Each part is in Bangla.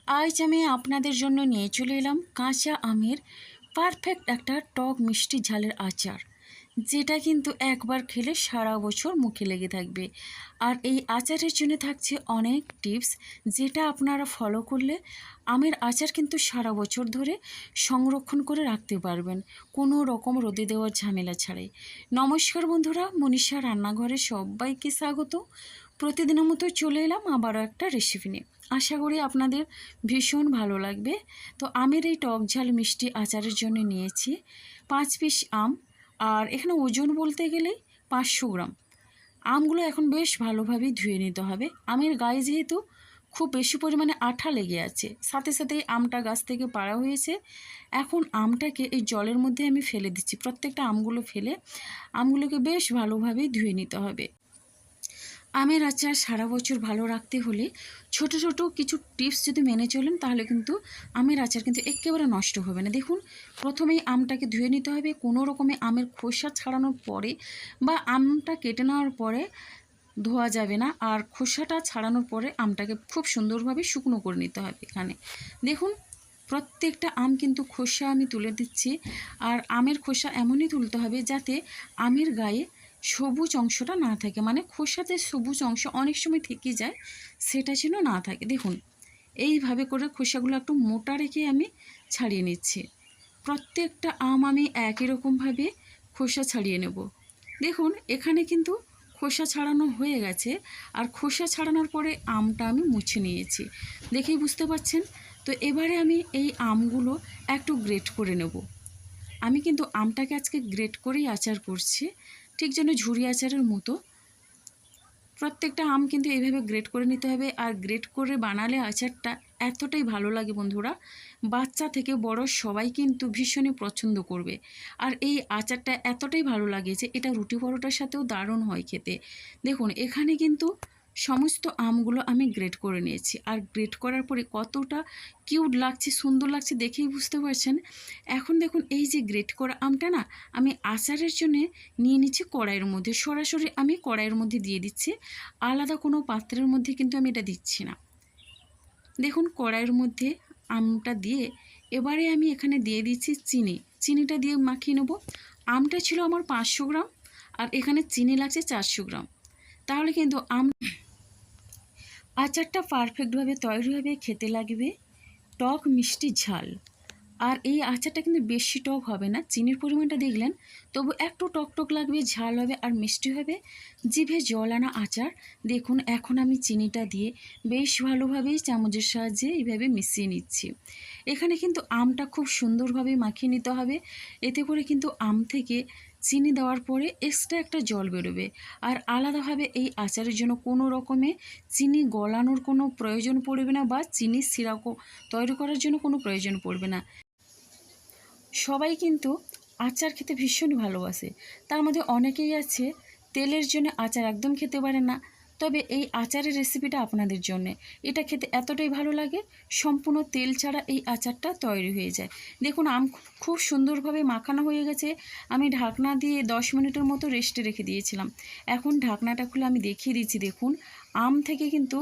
আজ আমি আপনাদের জন্য নিয়ে চলে এলাম কাঁচা আমের পারফেক্ট একটা টক মিষ্টি ঝালের আচার, যেটা কিন্তু একবার খেলে সারা বছর মুখে লেগে থাকবে। আর এই আচারের জন্য থাকছে অনেক টিপস, যেটা আপনারা ফলো করলে আমের আচার কিন্তু সারা বছর ধরে সংরক্ষণ করে রাখতে পারবেন, কোনো রকম রোদে দেওয়ার ঝামেলা ছাড়াই। নমস্কার বন্ধুরা, মনীষা রান্নাঘরে সবাইকে স্বাগত। প্রতিদিনের মতো চলে এলাম আবারও একটা রেসিপি নিয়ে। আশা করি আপনাদের ভীষণ ভালো লাগবে। তো আমের এই টক ঝাল মিষ্টি আচারের জন্য নিয়েছি 5 পিস আম। আর এখানে ওজন বলতে গেলে 500 গ্রাম। আমগুলো এখন বেশ ভালোভাবে ধুয়ে নিতে হবে। আমের গায়ে যেহেতু খুব বেশি পরিমাণে আঠা লেগে আছে, সাথে সাথেই আমটা গাছ থেকে পাড়া হয়েছে। এখন আমটাকে এই জলের মধ্যে আমি ফেলে দিচ্ছি। প্রত্যেকটা আমগুলো ফেলে আমগুলোকে বেশ ভালোভাবে ধুয়ে নিতে হবে। আমের আচার সারা বছর ভালো রাখতে হলে ছোট ছোট কিছু টিপস যদি মেনে চলেন, তাহলে কিন্তু আমের আচার কিন্তু একেবারে নষ্ট হবে না। দেখুন, প্রথমেই আমটাকে ধুয়ে নিতে হবে। কোনো রকমে আমের খোসা ছাড়ানোর পরে বা আমটা কেটে নেওয়ার পরে ধোয়া যাবে না। আর খোসাটা ছাড়ানোর পরে আমটাকে খুব সুন্দরভাবে শুকনো করে নিতে হবে। এখানে দেখুন, প্রত্যেকটা আম কিন্তু খোসা আমি তুলে দিচ্ছি। আর আমের খোসা এমনই তুলতে হবে যাতে আমের গায়ে সবুজ অংশটা না থাকে, মানে খোসাতে সবুজ অংশ অনেক সময় থেকে যায়, সেটা যেন না থাকে। দেখুন, এইভাবে করে খোসাগুলো একটু মোটা রেখে আমি ছাড়িয়ে নিচ্ছি। প্রত্যেকটা আম আমি একই রকমভাবে খোসা ছাড়িয়ে নেব। দেখুন, এখানে কিন্তু খোসা ছাড়ানো হয়ে গেছে। আর খোসা ছাড়ানোর পরে আমটা আমি মুছে নিয়েছি, দেখেই বুঝতে পারছেন। তো এবারে আমি এই আমগুলো একটু গ্রেট করে নেব। আমি কিন্তু আমটাকে আজকে গ্রেট করেই আচার করছি, ঠিক যেন ঝুরি আচারের মতো। প্রত্যেকটা আম কিন্তু এইভাবে গ্রেট করে নিতে হবে। আর গ্রেট করে বানালে আচারটা এতটাই ভালো লাগে বন্ধুরা, বাচ্চা থেকে বড় সবাই কিন্তু ভীষণই পছন্দ করবে। আর এই আচারটা এতটাই ভালো লাগে যে এটা রুটি পরোটার সাথেও দারুণ হয় খেতে। দেখুন, এখানে কিন্তু সমস্ত আমগুলো আমি গ্রেট করে নিয়েছি। আর গ্রেট করার পরে কতটা কিউট লাগছে, সুন্দর লাগছে, দেখেই বুঝতে পারছেন। এখন দেখুন, এই যে গ্রেট করা আমটা না, আমি আচারের জন্য নিয়ে নিচ্ছি কড়াইয়ের মধ্যে। সরাসরি আমি কড়াইয়ের মধ্যে দিয়ে দিচ্ছি, আলাদা কোনো পাত্রের মধ্যে কিন্তু আমি এটা দিচ্ছি না। দেখুন, কড়াইয়ের মধ্যে আমটা দিয়ে এবারে আমি এখানে দিয়ে দিচ্ছি চিনি। চিনিটা দিয়ে মাখিয়ে নেব। আমটা ছিল আমার 500 গ্রাম, আর এখানে চিনি লাগছে 400 গ্রাম। তাহলে কিন্তু আচারটা পারফেক্টভাবে তৈরি হবে, খেতে লাগবে টক মিষ্টি ঝাল। আর এই আচারটা কিন্তু বেশি টক হবে না, চিনির পরিমাণটা দেখলেন, তবু একটু টক টক লাগবে, ঝাল হবে আর মিষ্টি হবে, জিভে জল আনা আচার। দেখুন, এখন আমি চিনিটা দিয়ে বেশ ভালোভাবেই চামচের সাহায্যে এইভাবে মিশিয়ে নিচ্ছি। এখানে কিন্তু আমটা খুব সুন্দরভাবে মাখিয়ে নিতে হবে। এতে করে কিন্তু আম থেকে চিনি দেওয়ার পরে এক্সট্রা একটা জল বেরোবে। আর আলাদাভাবে এই আচারের জন্য কোনো রকমে চিনি গলানোর কোনো প্রয়োজন পড়বে না, বা চিনির সিরাপ তৈরি করার জন্য কোনো প্রয়োজন পড়বে না। সবাই কিন্তু আচার খেতে ভীষণ ভালোবাসে। তার মধ্যে অনেকেই আছে তেলের জন্য আচার একদম খেতে পারে না। তবে এই আচারের রেসিপিটা আপনাদের জন্যে। এটা খেতে এতটাই ভালো লাগে, সম্পূর্ণ তেল ছাড়া এই আচারটা তৈরি হয়ে যায়। দেখুন, আম খুব সুন্দরভাবে মাখানো হয়ে গেছে। আমি ঢাকনা দিয়ে 10 মিনিটের মতো রেস্টে রেখে দিয়েছিলাম। এখন ঢাকনাটা খুলে আমি দেখিয়ে দিচ্ছি। দেখুন, আম থেকে কিন্তু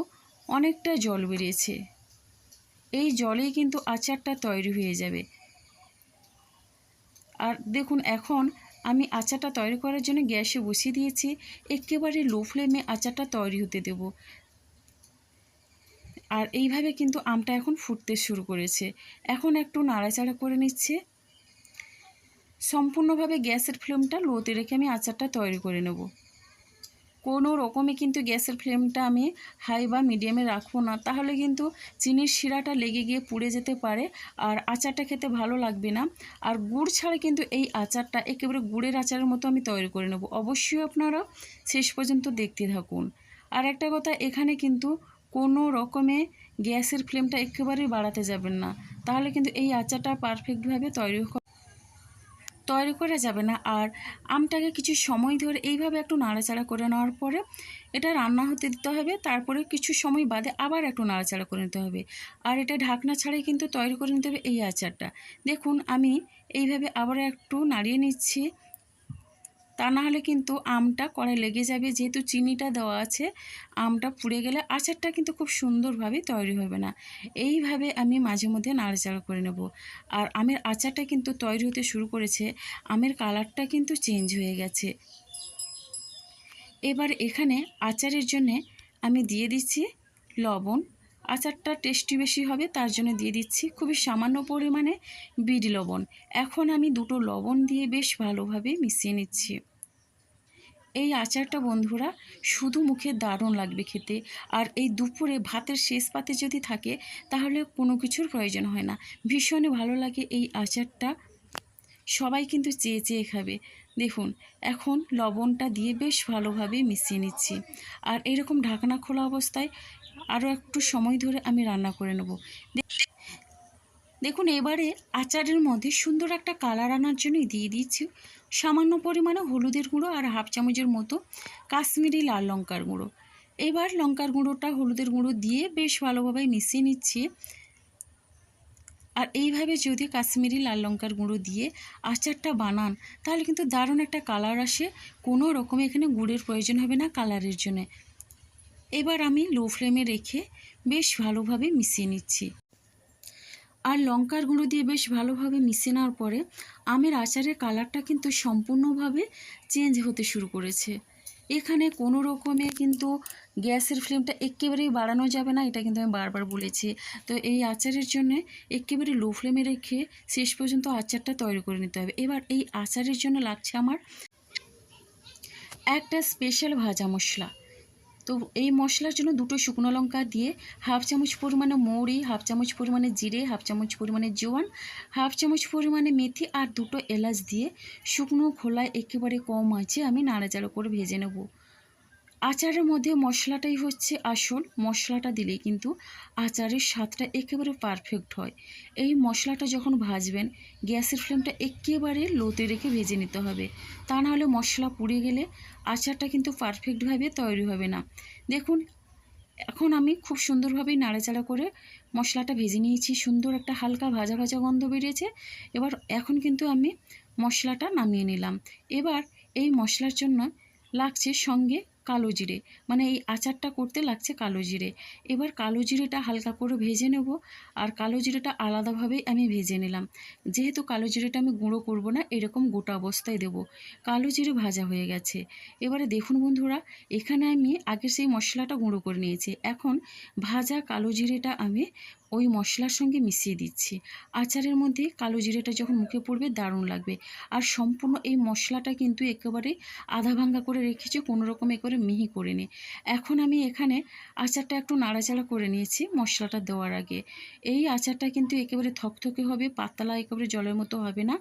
অনেকটা জল বেরিয়েছে। এই জলেই কিন্তু আচারটা তৈরি হয়ে যাবে। আর দেখুন, এখন আমি আচারটা তৈরি করার জন্য গ্যাসে বসিয়ে দিয়েছি। একেবারে লো ফ্লেমে আচারটা তৈরি হতে দেব। আর এইভাবে কিন্তু আমটা এখন ফুটতে শুরু করেছে। এখন একটু নাড়াচাড়া করে নিচ্ছে। সম্পূর্ণভাবে গ্যাসের ফ্লেমটা লোতে রেখে আমি আচারটা তৈরি করে নেব। কোনো রকমে কিন্তু গ্যাসের ফ্লেমটা আমি হাই বা মিডিয়ামে রাখবো না, তাহলে কিন্তু চিনির শিরাটা লেগে গিয়ে পুড়ে যেতে পারে, আর আচারটা খেতে ভালো লাগবে না। আর গুড় ছাড়া কিন্তু এই আচারটা একেবারে গুড়ের আচারের মতো আমি তৈরি করে নেব। অবশ্যই আপনারা শেষ পর্যন্ত দেখতে থাকুন। আর একটা কথা, এখানে কিন্তু কোনো রকমে গ্যাসের ফ্লেমটা একেবারেই বাড়াতে যাবেন না, তাহলে কিন্তু এই আচারটা পারফেক্টভাবে তৈরি করা যাবে না। আর আমটাকে কিছু সময় ধরে এইভাবে একটু নাড়াচাড়া করে নেওয়ার পরে এটা রান্না হতে দিতে হবে। তারপরে কিছু সময় বাদে আবার একটু নাড়াচাড়া করে নিতে হবে। আর এটা ঢাকনা ছাড়াই কিন্তু তৈরি করে নিতে হবে এই আচারটা। দেখুন, আমি এইভাবে আবার একটু নাড়িয়ে নিচ্ছি। তা না হলে কিন্তু আমটা কড়াই লেগে যাবে। যেহেতু চিনিটা দেওয়া আছে, আমটা পুড়ে গেলে আচারটা কিন্তু খুব সুন্দরভাবে তৈরি হবে না। এইভাবে আমি মাঝে মধ্যে নাড়াচাড়া করে নেব। আর আমের আচারটা কিন্তু তৈরি হতে শুরু করেছে, আমের কালারটা কিন্তু চেঞ্জ হয়ে গেছে। এবার এখানে আচারের জন্যে আমি দিয়ে দিচ্ছি লবণ। আচারটা টেস্টি বেশি হবে তার জন্য দিয়ে দিচ্ছি খুবই সামান্য পরিমাণে বিট লবণ। এখন আমি দুটো লবণ দিয়ে বেশ ভালোভাবে মিশিয়ে নিচ্ছি। এই আচারটা বন্ধুরা শুধু মুখে দারুণ লাগবে খেতে। আর এই দুপুরে ভাতের শেষ পাতে যদি থাকে তাহলে কোনো কিছুর প্রয়োজন হয় না। ভীষণ ভালো লাগে এই আচারটা, সবাই কিন্তু চেয়ে চেয়ে খাবে। দেখুন এখন লবণটা দিয়ে বেশ ভালোভাবে মিশিয়ে নিচ্ছি। আর এরকম ঢাকনা খোলা অবস্থায় আরও একটু সময় ধরে আমি রান্না করে নেব। দেখুন এবারে আচারের মধ্যে সুন্দর একটা কালার আনার জন্য দিয়ে দিচ্ছি সামান্য পরিমাণে হলুদের গুঁড়ো আর হাফ চামচের মতো কাশ্মীরি লাল লঙ্কার গুঁড়ো। এবার লঙ্কার গুঁড়োটা হলুদের গুঁড়ো দিয়ে বেশ ভালোভাবে মিশিয়ে নিচ্ছি। আর এইভাবে যদি কাশ্মীরি লাল লঙ্কার গুঁড়ো দিয়ে আচারটা বানান তাহলে কিন্তু দারুণ একটা কালার আসে। কোনো রকমে এখানে গুড়ের প্রয়োজন হবে না কালারের জন্য। এবার আমি লো ফ্লেমে রেখে বেশ ভালোভাবে মিশিয়ে নিচ্ছি। আর লঙ্কার গুঁড়ো দিয়ে বেশ ভালোভাবে মিশিয়ে নেওয়ার পরে আমের আচারের কালারটা কিন্তু সম্পূর্ণভাবে চেঞ্জ হতে শুরু করেছে। এখানে কোনো রকমে কিন্তু গ্যাসের ফ্লেমটা একেবারেই বাড়ানো যাবে না, এটা কিন্তু আমি বারবার বলেছি। তো এই আচারের জন্য একেবারে লো ফ্লেমে রেখে শেষ পর্যন্ত আচারটা তৈরি করে নিতে হবে। এবার এই আচারের জন্য লাগছে আমার একটা স্পেশাল ভাজা মশলা। তো এই মশলার জন্য দুটো শুকনো লঙ্কা দিয়ে হাফ চামচ পরিমাণে মৌরি, হাফ চামচ পরিমাণে জিরে, হাফ চামচ পরিমাণে জোয়ান, হাফ চামচ পরিমাণে মেথি আর দুটো এলাচ দিয়ে শুকনো খোলায় একেবারে কম আঁচে আমি নাড়াচাড়া করে ভেজে নেব। আচারের মধ্যে মশলাটাই হচ্ছে আসল। মশলাটা দিলেই কিন্তু আচারের স্বাদটা একেবারে পারফেক্ট হয়। এই মশলাটা যখন ভাজবেন গ্যাসের ফ্লেমটা একেবারে লোতে রেখে ভেজে নিতে হবে, তা নাহলে মশলা পুড়ে গেলে আচারটা কিন্তু পারফেক্টভাবে তৈরি হবে না। দেখুন এখন আমি খুব সুন্দরভাবেই নাড়াচাড়া করে মশলাটা ভেজে নিয়েছি। সুন্দর একটা হালকা ভাজা ভাজা গন্ধ বেরিয়েছে। এবার এখন কিন্তু আমি মশলাটা নামিয়ে নিলাম। এবার এই মশলার জন্য লাগছে সঙ্গে কালো জিরে, মানে এই আচারটা করতে লাগছে কালো জিরে। এবার কালো জিরেটা হালকা করে ভেজে নেব। আর কালো জিরেটা আলাদাভাবেই আমি ভেজে নিলাম, যেহেতু কালো জিরেটা আমি গুঁড়ো করব না, এরকম গোটা অবস্থায় দেব। কালো জিরে ভাজা হয়ে গেছে। এবারে দেখুন বন্ধুরা এখানে আমি আগে সেই মশলাটা গুঁড়ো করে নিয়েছি। এখন ভাজা কালো জিরেটা আমি ওই মশলার সঙ্গে মিশিয়ে দিচ্ছি। আচারের মধ্যে কালো জিরেটা যখন মুখে পড়বে দারুণ লাগবে। আর সম্পূর্ণ এই মশলাটা কিন্তু একেবারে আধা ভাঙ্গা করে রেখেছি, কোনো রকম করে মিহি করে নিই। এখন আমি এখানে আচারটা একটু নাড়াচাড়া করে নিয়েছি মশলাটা দেওয়ার আগে। এই আচারটা কিন্তু একেবারে থকথকে হবে, পাতলা একেবারে জলের মতো হবে না।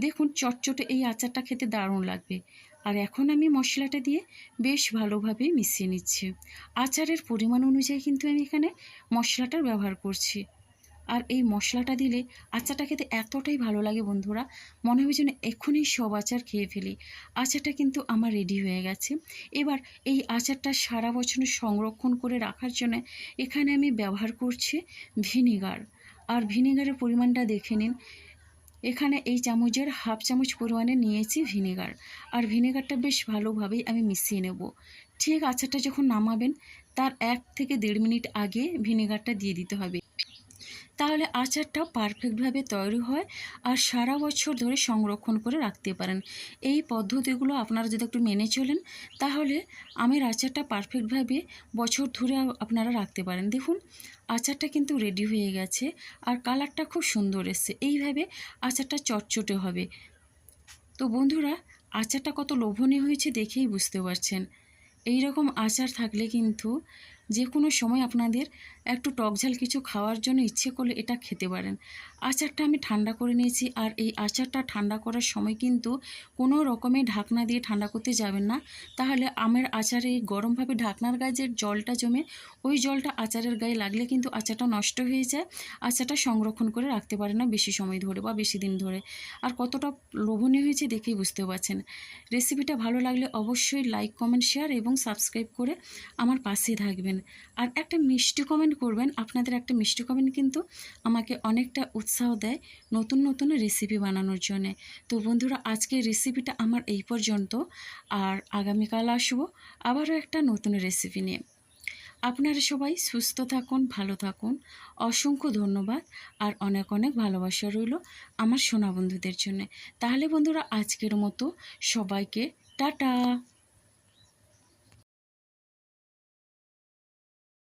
দেখুন চটচটে এই আচারটা খেতে দারুণ লাগবে। আর এখন আমি মশলাটা দিয়ে বেশ ভালোভাবে মিশিয়ে নিচ্ছি। আচারের পরিমাণ অনুযায়ী কিন্তু আমি এখানে মশলাটার ব্যবহার করছি। আর এই মশলাটা দিলে আচারটা খেতে এতটাই ভালো লাগে বন্ধুরা, মনে হবে যেন এক্ষুনি সব আচার খেয়ে ফেলি। আচারটা কিন্তু আমার রেডি হয়ে গেছে। এবার এই আচারটা সারা বছর সংরক্ষণ করে রাখার জন্য এখানে আমি ব্যবহার করছি ভিনিগার। আর ভিনিগারের পরিমাণটা দেখে নিন। এখানে এই চামচের হাফ চামচ পরিমাণে নিয়েছি ভিনেগার। আর ভিনেগারটা বেশ ভালোভাবেই আমি মিশিয়ে নেব। ঠিক আচারটা যখন নামাবেন তার 1 থেকে 1.5 মিনিট আগে ভিনেগারটা দিয়ে দিতে হবে, তাহলে আচারটা পারফেক্টভাবে তৈরি হয় আর সারা বছর ধরে সংরক্ষণ করে রাখতে পারেন। এই পদ্ধতিগুলো আপনারা যদি একটু মেনে চলেন তাহলে আমের আচারটা পারফেক্টভাবে বছর ধরে আপনারা রাখতে পারেন। দেখুন আচারটা কিন্তু রেডি হয়ে গেছে আর কালারটা খুব সুন্দর এসছে। এইভাবে আচারটা চটচটে হবে। তো বন্ধুরা আচারটা কত লোভনীয় হয়েছে দেখেই বুঝতে পারছেন। এই রকম আচার থাকলে কিন্তু যে কোনো সময় আপনাদের একটু টকঝাল কিছু খাওয়ার জন্য ইচ্ছে করলে এটা খেতে পারেন। আচারটা আমি ঠান্ডা করে নিয়েছি। আর এই আচারটা ঠান্ডা করার সময় কিন্তু কোনো রকমে ঢাকনা দিয়ে ঠান্ডা করতে যাবেন না, তাহলে আমের আচারে এই গরমভাবে ঢাকনার গায়ে যে জলটা জমে ওই জলটা আচারের গায়ে লাগলে কিন্তু আচারটা নষ্ট হয়ে যায়। আচারটা সংরক্ষণ করে রাখতে পারে না বেশি সময় ধরে বা বেশি দিন ধরে। আর কতটা লোভনীয় হয়েছে দেখেই বুঝতে পারছেন। রেসিপিটা ভালো লাগলে অবশ্যই লাইক, কমেন্ট, শেয়ার এবং সাবস্ক্রাইব করে আমার পাশে থাকবেন। আর একটা মিষ্টি কমেন্ট করবেন। আপনাদের একটা মিষ্টি কমেন্ট কিন্তু আমাকে অনেকটা উৎসাহ দেয় নতুন নতুন রেসিপি বানানোর জন্যে। তো বন্ধুরা, আজকের রেসিপিটা আমার এই পর্যন্ত। আর আগামীকাল আসবো আবারও একটা নতুন রেসিপি নিয়ে। আপনারা সবাই সুস্থ থাকুন, ভালো থাকুন। অসংখ্য ধন্যবাদ আর অনেক অনেক ভালোবাসা রইল আমার সোনা বন্ধুদের জন্যে। তাহলে বন্ধুরা, আজকের মতো সবাইকে টাটা।